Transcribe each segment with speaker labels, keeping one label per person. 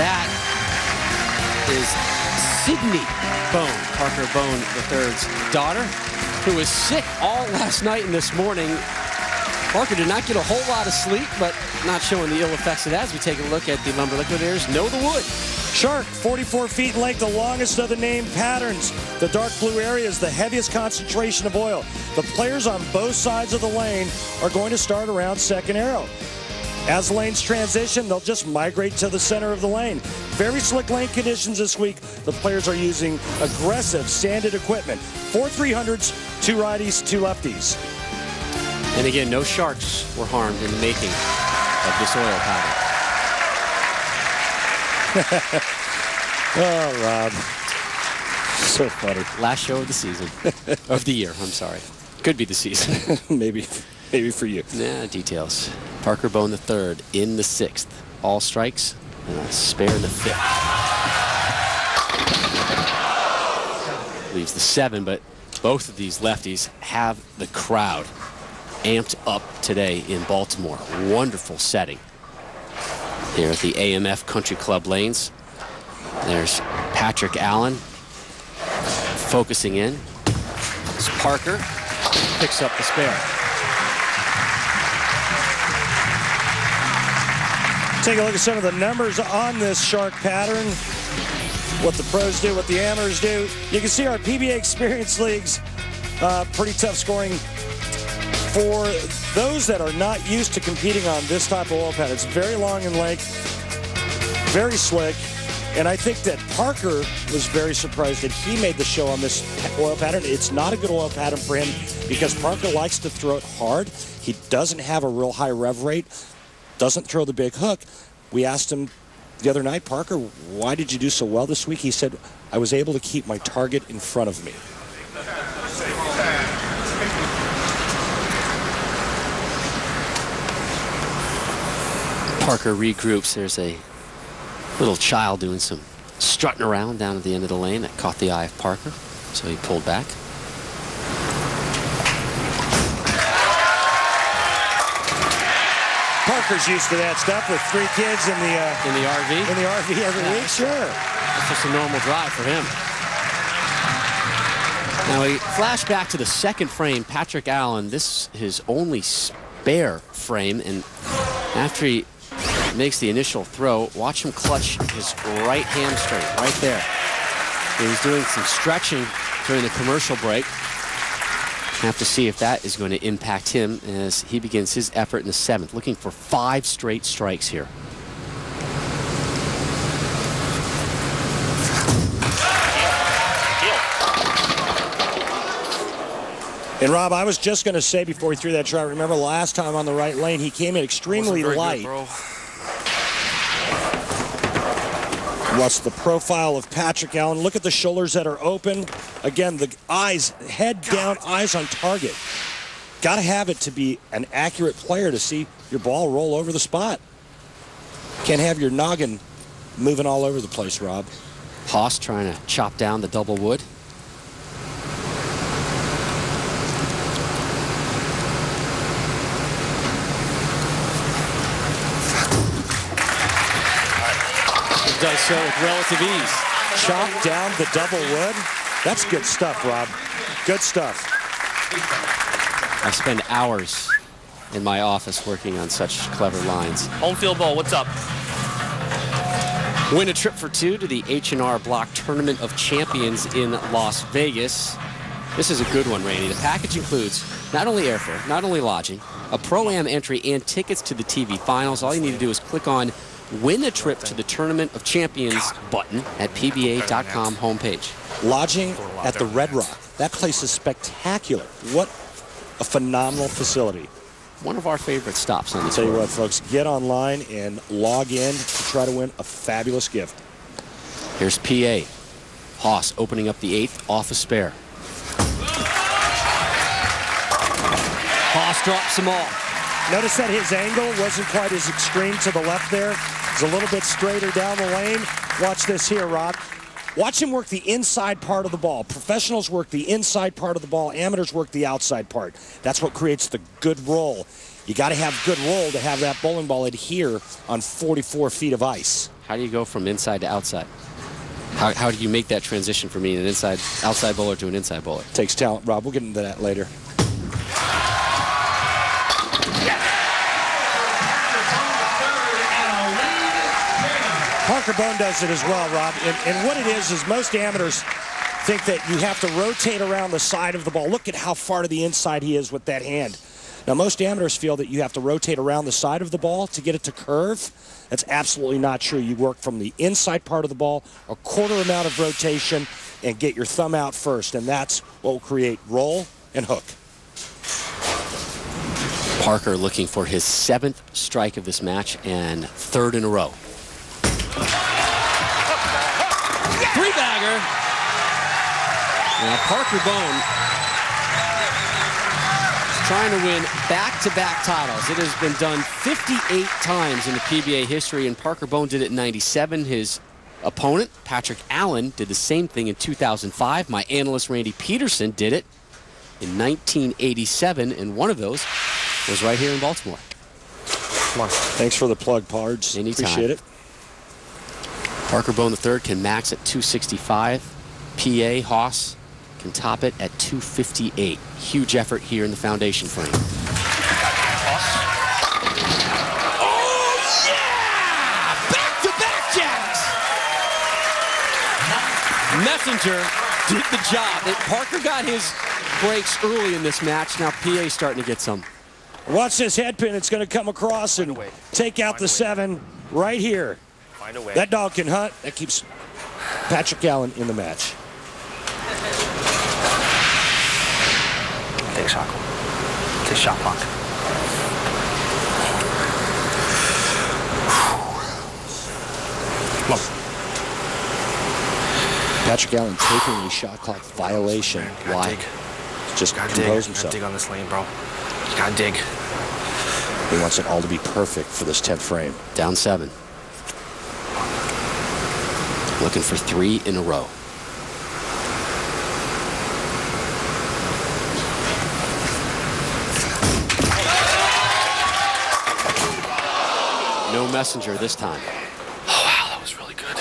Speaker 1: That is Sydney Bone, Parker Bone III's daughter, who was sick all last night and this morning. Parker did not get a whole lot of sleep, but not showing the ill effects of that as we take a look at the Lumber Liquidators. Know the wood.
Speaker 2: Shark, 44 feet in length, the longest of the named patterns. The dark blue area is the heaviest concentration of oil. The players on both sides of the lane are going to start around second arrow. As lanes transition, they'll just migrate to the center of the lane. Very slick lane conditions this week. The players are using aggressive sanded equipment. 4 300s, 2 righties, 2 lefties.
Speaker 1: And again, no sharks were harmed in the making of this oil pattern.
Speaker 2: Oh, Rob. So funny.
Speaker 1: Last show of the season. Of the year, I'm sorry. Could be the season.
Speaker 2: Maybe for you.
Speaker 1: Nah, details. Parker Bone III in the 6th. All strikes and a spare in the 5th. Leaves the 7, but both of these lefties have the crowd amped up today in Baltimore. Wonderful setting here at the AMF Country Club lanes. There's Patrick Allen focusing in. As Parker picks up the spare.
Speaker 2: Take a look at some of the numbers on this shark pattern. What the pros do, what the amateurs do. You can see our PBA Experience Leagues, pretty tough scoring for those that are not used to competing on this type of oil pattern. It's very long in length, very slick, and I think that Parker was very surprised that he made the show on this oil pattern. It's not a good oil pattern for him because Parker likes to throw it hard. He doesn't have a real high rev rate, doesn't throw the big hook. We asked him the other night, Parker, why did you do so well this week? He said, I was able to keep my target in front of me.
Speaker 1: Parker regroups. There's a little child doing some strutting around down at the end of the lane that caught the eye of Parker, so he pulled back.
Speaker 2: Parker's used to that stuff with 3 kids in the
Speaker 1: RV.
Speaker 2: In the RV every week, sure.
Speaker 1: It's just a normal drive for him. Now we flash back to the 2nd frame. Patrick Allen, this is his only spare frame, and after he makes the initial throw, watch him clutch his right hamstring right there. He was doing some stretching during the commercial break. Have to see if that is going to impact him as he begins his effort in the 7th, looking for 5 straight strikes here.
Speaker 2: And Rob, I was just going to say before he threw that shot, remember last time on the right lane, he came in extremely light.
Speaker 3: Good,
Speaker 2: What's the profile of Patrick Allen? Look at the shoulders that are open. Again, the eyes, head down, eyes on target. Got to have it to be an accurate player to see your ball roll over the spot. Can't have your noggin moving all over the place, Rob.
Speaker 1: Haas trying to chop down the double wood. Does so with relative ease.
Speaker 2: Chop down the double wood. That's good stuff, Rob. Good stuff.
Speaker 1: I spend hours in my office working on such clever lines.
Speaker 3: Home field ball, what's up?
Speaker 1: Win a trip for 2 to the H&R Block Tournament of Champions in Las Vegas. This is a good one, Randy. The package includes not only airfare, not only lodging, a Pro-Am entry, and tickets to the TV finals. All you need to do is click on Win a Trip to the Tournament of Champions button at PBA.com homepage.
Speaker 2: Lodging at the Red Rock. That place is spectacular. What a phenomenal facility.
Speaker 1: One of our favorite stops on the
Speaker 2: Tell
Speaker 1: tour.
Speaker 2: you what, folks, get online and log in to try to win a fabulous gift.
Speaker 1: Here's PA. Haas opening up the 8th off a spare. Haas drops them all.
Speaker 2: Notice that his angle wasn't quite as extreme to the left there. It's a little bit straighter down the lane. Watch this here, Rob. Watch him work the inside part of the ball. Professionals work the inside part of the ball. Amateurs work the outside part. That's what creates the good roll. You got to have good roll to have that bowling ball adhere on 44 feet of ice.
Speaker 1: How do you go from inside to outside? How do you make that transition from being an outside bowler to an inside bowler?
Speaker 2: Takes talent, Rob. We'll get into that later. Parker Bone does it as well, Rob. And what it is most amateurs think that you have to rotate around the side of the ball. Look at how far to the inside he is with that hand. Now, most amateurs feel that you have to rotate around the side of the ball to get it to curve. That's absolutely not true. You work from the inside part of the ball, a quarter amount of rotation, and get your thumb out first. And that's what will create roll and hook.
Speaker 1: Parker looking for his 7th strike of this match and 3rd in a row. 3-bagger. Now Parker Bone is trying to win back-to-back titles. It has been done 58 times in the PBA history, and Parker Bone did it in '97. His opponent, Patrick Allen, did the same thing in 2005. My analyst, Randy Peterson, did it in 1987, and one of those was right here in Baltimore.
Speaker 2: Come on. Thanks for the plug, Pards.
Speaker 1: Anytime.
Speaker 2: Appreciate it. Parker
Speaker 1: Bone III can max at 265. PA Haas can top it at 258. Huge effort here in the foundation frame. Oh, yeah! Back-to-back jacks! Messenger did the job. Parker got his breaks early in this match. Now PA's starting to get some.
Speaker 2: Watch this head pin. It's going to come across and take out the 7 right here.
Speaker 3: Find a way.
Speaker 2: That dog can hunt. That keeps Patrick Allen in the match.
Speaker 3: Take a shot. Take a shot clock. Come on.
Speaker 2: Patrick Allen taking the shot clock violation. Why?
Speaker 3: Dig.
Speaker 2: Just
Speaker 3: gotta
Speaker 2: compose
Speaker 3: dig.
Speaker 2: himself.
Speaker 3: Gotta dig on this lane, bro. You gotta dig.
Speaker 2: He wants it all to be perfect for this 10th frame.
Speaker 1: Down 7. Looking for 3 in a row. No messenger this time.
Speaker 3: Oh, wow, that was really good.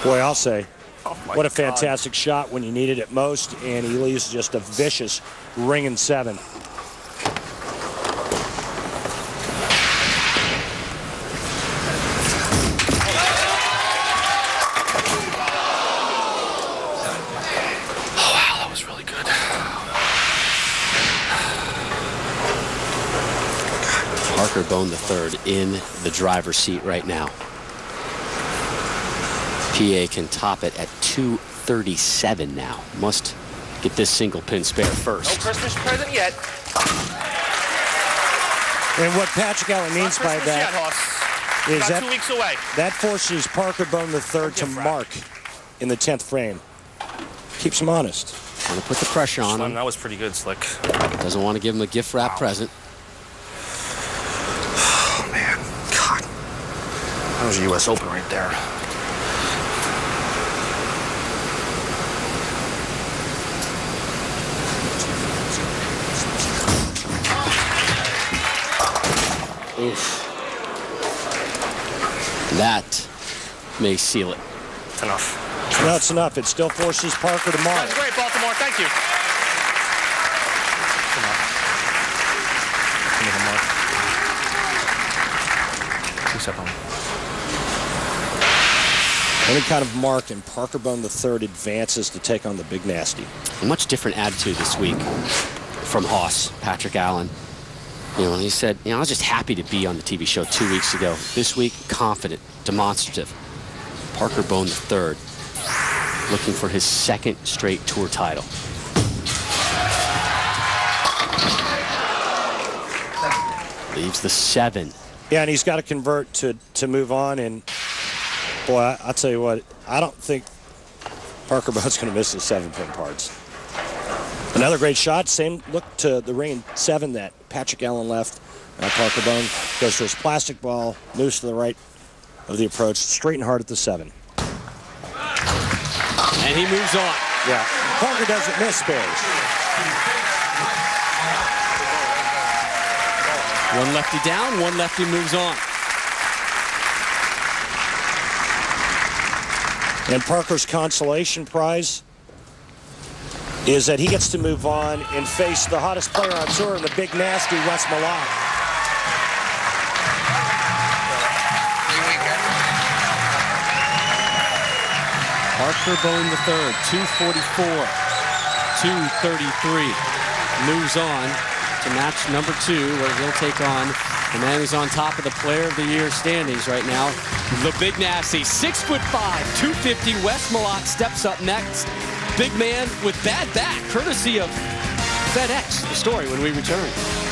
Speaker 2: Boy, I'll say, what a
Speaker 3: God.
Speaker 2: fantastic shot when you needed it most, and he leaves just a vicious ringing 7.
Speaker 1: Parker Bone III in the driver's seat right now. PA can top it at 237 now. Must get this single pin spare first.
Speaker 3: No Christmas present yet.
Speaker 2: And what Patrick Allen means by that is
Speaker 3: about
Speaker 2: that
Speaker 3: 2 weeks away.
Speaker 2: That forces Parker Bone III to mark in the 10th frame. Keeps him honest.
Speaker 1: Want to put the pressure on him.
Speaker 3: That was pretty good, Slick.
Speaker 1: Doesn't want to give him a gift wrap present.
Speaker 3: Oh, man. God. That was a U.S. Open right there.
Speaker 1: Oof. That may seal it.
Speaker 3: It's enough.
Speaker 2: No, it's enough. It still forces Parker to mark.
Speaker 3: That's great, Baltimore. Thank you.
Speaker 2: Any kind of mark, and Parker Bone III advances to take on the Big Nasty.
Speaker 1: A much different attitude this week from Haas, Patrick Allen. You know, he said, I was just happy to be on the TV show 2 weeks ago. This week, confident, demonstrative. Parker Bone III looking for his 2nd straight tour title. Leaves the 7.
Speaker 2: Yeah, and he's got to convert to move on. And, boy, I'll tell you what, I don't think Parker Bone's going to miss the 7-pin parts. Another great shot. Same look to the ring 7 that Patrick Allen left. Parker Bone goes to his plastic ball, moves to the right of the approach, straight and hard at the 7.
Speaker 1: And he moves on.
Speaker 2: Yeah, Parker doesn't miss spares.
Speaker 1: One lefty down, one lefty moves on.
Speaker 2: And Parker's consolation prize is that he gets to move on and face the hottest player on tour, the big nasty Wes Malott.
Speaker 1: Parker Bone III, 244, 233. Moves on to match number 2, where he'll take on the man who's on top of the Player of the Year standings right now, the Big Nasty. 6'5", 250. Wes Malott steps up next. Big man with bad back, courtesy of FedEx. The story when we return.